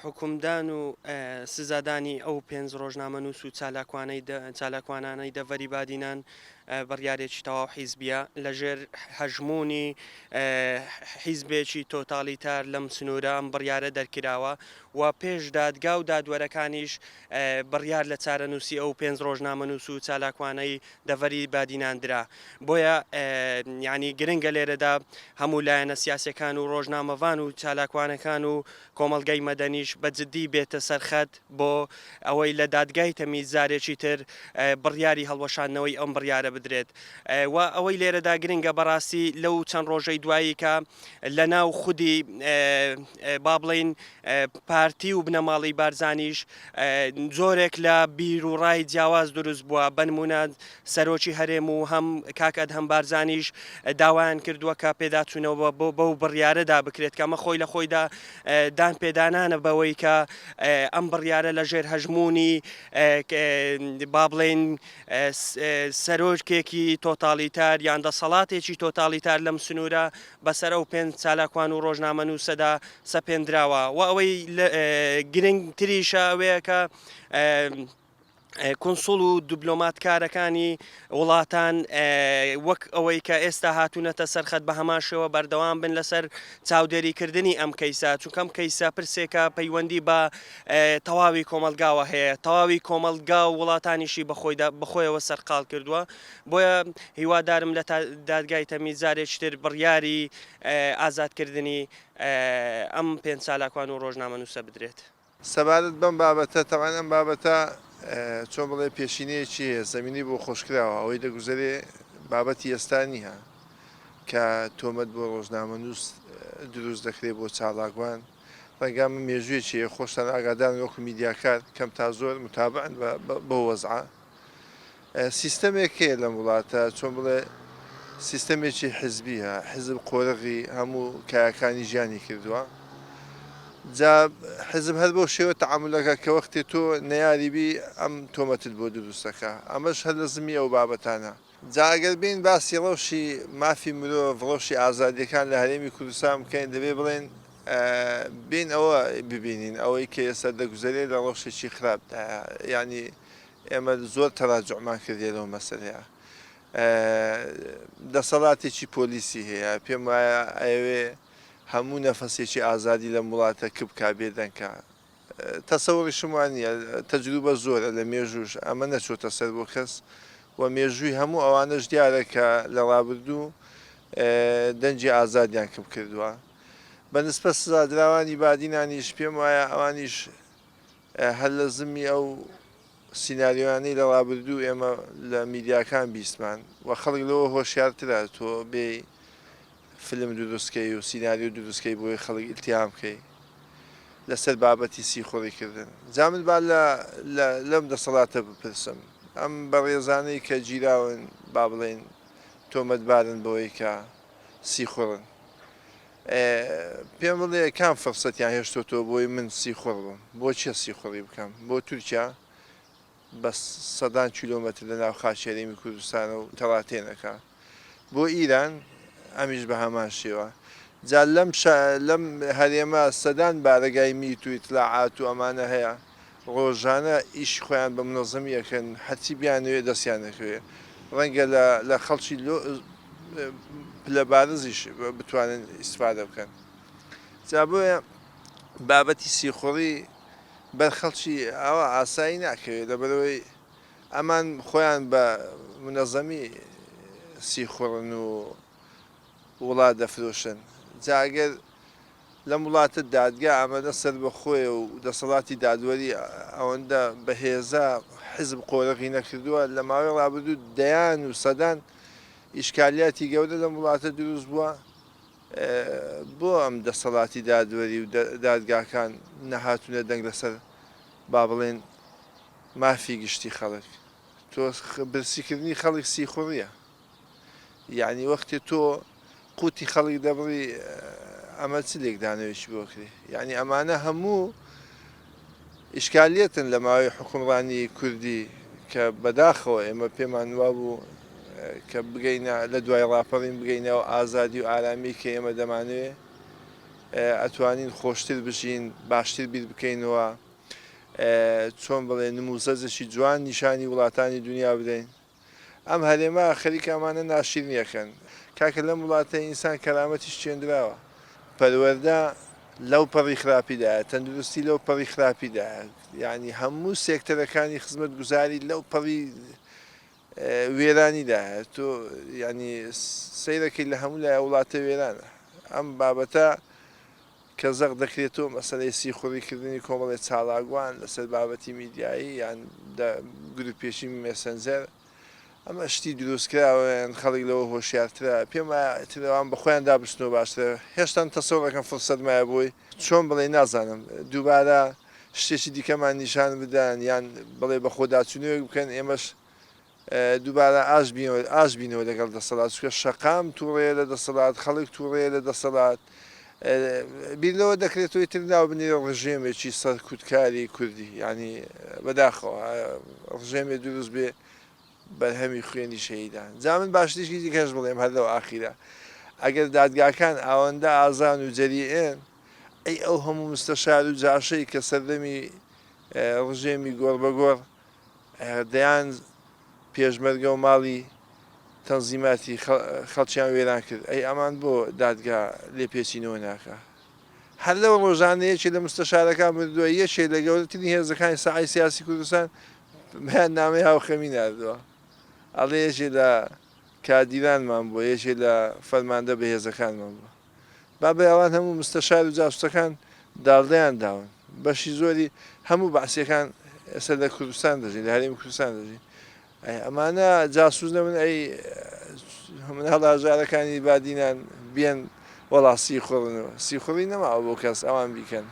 حکومدان و سزادانی ئەو پێنج ڕۆژنامە نووس و چالاکوانانەی دەڤەری بادینان بڕیارێکی تەواو حیزبیە لەژێر هەژمونی حیزبێکی تۆتالیتار لەم سنوورە ئەم بڕیارە دەرکراوە و پێش دادگا و دادوەرەکانیش بڕیار لە چارەنووسی ئەو پێنج ڕۆژنامە نووس و چالاکوانەی دەڤەری بادیناندرا بۆیە ینی گرنگە لێرەدا هەموو لایەنە سیاسەکان و ڕۆژنامەوان و چالاکوانەکان و کۆمەلگای مەدەنیش بەجددی بێتە سەرخەت بۆ ئەوەی لە دادگای تەمیزارێکی تر بڕیاری هەڵوەشانەوەی ئەم بڕیارە بدرێت و ئەوەی لێرەدا گرنگە بەڕاستی لەو چەند ڕۆژەی دوایی کە لە ناو خودی با بڵین پارتی و بنەماڵی بارزانیش زۆرێک لە بیر و ڕای جیاواز دروست بووە بنمونە سەرۆکی هەرێم و هەم کاکەت هەم بارزانیش داوایان کردووە کە پێداچوونەوە بەو بڕیارەدا بکرێت کەمە خۆی لە خۆیدا دان پێدانانە بەوەی کە ئەم بڕیارە لە ژێر هەژمونی با بڵێن سەرۆکێکی تۆتالیتار یان دەسەڵاتێکی تۆتالیتار لەم سنوورە بەسەر ئەو پێنج چالاکوان و ڕۆژنامە نووسەدا سەپێنراوە و ئەوەی گرنگتریشە ئەوەیە کە کۆنسوڵ و دیبلۆماتکارەکانی وڵاتان وەک ئەوەی کە ئێستا هاتوونەتە سەرخەت بە هەماشەوە بەردەوام بن لەسەر چاودێریکردنی ئەم کەیسا چونکە ئەم کەیسا پرسێکە پەیوەندی بە تەواوی کۆمەلگاوە هەیە تەواوی کۆمەلگا و وڵاتانیشی بەخۆیەوە سەرقاڵ کردووە بۆیە هیوادارم لە دادگای تەمیزارێکتر بڕیاری ئازادکردنی ئەم پێنج چالاکوان و ڕۆژنامە نووسە بدرێت. سەبارەت بەم بابەتە تەوان ئەم بابەتە چۆن بڵێ پێشینەیەکی هەیە زەمینی بۆ خۆشکراوە ئەوەی دەگوزارێ بابەتی ئێستا نییە کە تۆمەت بۆ ڕۆژنامە نووس دروست دەکرێت بۆ چالاکوان ڕێگام مێژوویەکی خۆشتان ئاگادان وەکو میدیاکار کەم تا زۆر متابعن بە وەزعە سیستەمێک هەیە لەم وڵاتە چۆن بڵێ سیستەمێکی حزبیە حزب قۆرغی هەموو کایەکانی ژیانی کردووە جا حزب هەر بۆ شێوە تەعاملەکە کە وەختی تۆ نەیاریبی ئەم تۆمەتت بۆ دروستەکە ئەمەش هەر لەزمی ئەو بابەتانە جا ئەگەر بین باسی ڕەوشی مافی مرۆڤ ڕۆژی ئازادیەکان لە هەرێمی کوردستان بکەین دەبێ بڵێن بین ئەوە ببینین ئەوەی کە ئێستا دەگوزارێت لە ڕۆژێکی خراپدا ینی ئێمە زۆر تەراجعمان کردێ لەو مەسەلەیە دەسەڵاتێکی پۆلیسی هەیە پێم وایە ئەوێ هەموو نەفەسێکی ئازادی لە وڵاتە کبکا بێدەنکە تەسەوەڕی شمان نیە تەجروبە زۆرە لە مێژوش ئەمە نەچۆتە سەر بۆ کەس و مێژووی هەموو ئەوانەش دیارە کە لە ڕابردوو دەنجی ئازادیان کەم کردووە بەنسبە سزادراوانی بادینانیش پێم وایە ئەوانیش هەر لە زمی ئەو سیناریۆیانەی لە ڕابردوو ئێمە لە میدیاکان بیستمان و خەڵک لەوە هۆشیارترا تۆ بێ فلم دروستکەی و سیناریۆ دروستکەی بۆی خەڵک ئیلتیام بکەی لەسەر بابەتی سیخۆڕیکردن جامت با لەم دەسەڵاتە بپرسم ئەم بەڕێزانەی کە گیراون با بڵێن تۆمەتبارن بەوەی کە سیخۆڕن پێم بڵێ کام فەرسەتیان هێشتۆتەوە بۆی من سیخۆڕ بم بۆ چیە سیخۆڕی بکەم بۆ تورکیا بە سەدان کیلۆمەتر لە ناو خاچێرەمی کوردستانە و تەڵاتێنەکە بۆ ئیران ئەمیش بە هەمان شێوە جا لەم هەرێمە سەدان بارەگای میت و ئیتلاعات و ئەمانە هەیە ڕۆژانە ئیش خۆیان بە منەظەمی یەکەن هەرچی بیانوێ دەستیان دەکەوێ ڕەنگە لە خەڵکی پلە بارزیش بتوانن ئیسفادە بکەن جا بۆیە بابەتی سیخۆڕی بەر خەڵکی ئەوە ئاسایی ناکەوێت لەبەرەوەی ئەمان خۆیان بە منەظەمی سیخۆڕن و وڵات دەفرۆشن جاگەر لەم وڵاتە دادگا ئەمەدە سەر بەخۆیە و دەسەڵاتی دادوەری ئەوەندە بەهێزە حزب قۆرەقی نەکردووە لە ماوەی ڕابردوو دەیان و سەدان ئیشکالیاتی گەورە لەم وڵاتە دروست بووە بۆ ئەم دەسەڵاتی دادوەری و دادگاکان نەهاتوونە دەنگ لەسەر با بڵێن مافی گشتی خەڵک تۆ برسیکردنی خەڵک سیخۆڕیە یعنی وەختی تۆ قوتی خەڵک دەبڕی ئەمە چ لێکدانەوەیشی بۆکرێ یعنی ئەمانە هەموو ئیشکالیەتن لە ماوەی حکومڕانی کوردی کە بەداخەوە ئێمە پێمان وا بوو کە بگەینە لە دوای ڕاپەڕین بگەینەوە ئازادی و ئارامی کە ئێمە دەمانوێت ئەتوانین خۆشتر بژین باشتر بیر بکەینەوە چۆن بڵێ نموزەجێکی جوان نیشانی وڵاتانی دنیا بدەین ئەم هەرێمە خەریکە ئەمانە ناشرینیەکەن کاکە لەم وڵاتە ئینسان کەرامەتیش چێندراوە پەروەردە لەو پەڕی خراپیدایە تەندروستی لەو پەڕی خراپیدایە یعنی هەموو سێکتەرەکانی خزمەت گوزاری لەو پەڕی وێرانیدایە تۆ ینی سەیرەکەی لە هەموو لای وڵاتە وێرانە ئەم بابەتە کە زەق دەکرێتەوە مەسەلەی سیخۆڕیکردنی کۆمەڵی چاڵاگوان لەسەر بابەتی میدیایی یان گروپێشی مێسەنجەر ئەمە شتی دروستکراوەیان خەڵک لەوە هۆشیارترە پێم وایە بەخۆیان دابستنەوە باشترە هێشتا تەسەوڕەکەم فرسەت مایە بۆی چۆن بڵێ نازانم دووبارە شتێکی دیکەمان نیشان بدەن یان بڵێ بە خۆداچوونەوەک بکەن ئێمەش دووبارە ئاش بینەوە لەگەڵ دەسەڵات چکە شەقام تووڕەیە لە دەسەڵات خەڵک تووڕەیە لە دەسەڵات بیرەوە دەکرێتەوەی تر ناو بنێرە ڕژێمێکی سەر کوردکاری کوردی ینی بەداخەوە ڕژێمێ دروست بێ بەرهەمی خوێنی شەیدان جا من باشتیشی دیکەش بڵێم هەر لەو ئاخیرە ئەگەر دادگاکان ئەوەندە ئازان و جەریئێن ئەی ئەو هەموو مستەشار و جاشەی کە سەردەمی ڕژێمی گۆڕبەگۆڕ دەیان پێشمەرگە و ماڵی تەنزیماتی خەڵکیان وێران کرد ئەی ئەمان بۆ دادگا لێپێچینەوە ناکە هەر لەو ڕۆژانەیەکی لە مستەشارەکان بردووە یەکێک لە گەورەترین هێزەکانی سەعای سیاسی کوردستان بەیان نامەی هاوخەمی ناردووە ئەڵێ یەکێک لە کادیرانمان بووە یەکێک لە فەرماندە بەهێزەکانمان بووە با بە ئەوان هەموو مستەشار و جاسوسەکان داڵدەیان داون بەشی زۆری هەموو بەعسیەکان ئێستا لە کوردستان دەژین لە هەرێمی کوردستان دەژین ئەمانە جاسوس نەبن ئەی مناڵ ئاژارەکانی بادینان بێن وەڵا سیخۆڕنەوە سیخۆڕی نەماوە بۆ کەس ئەوان بیکەن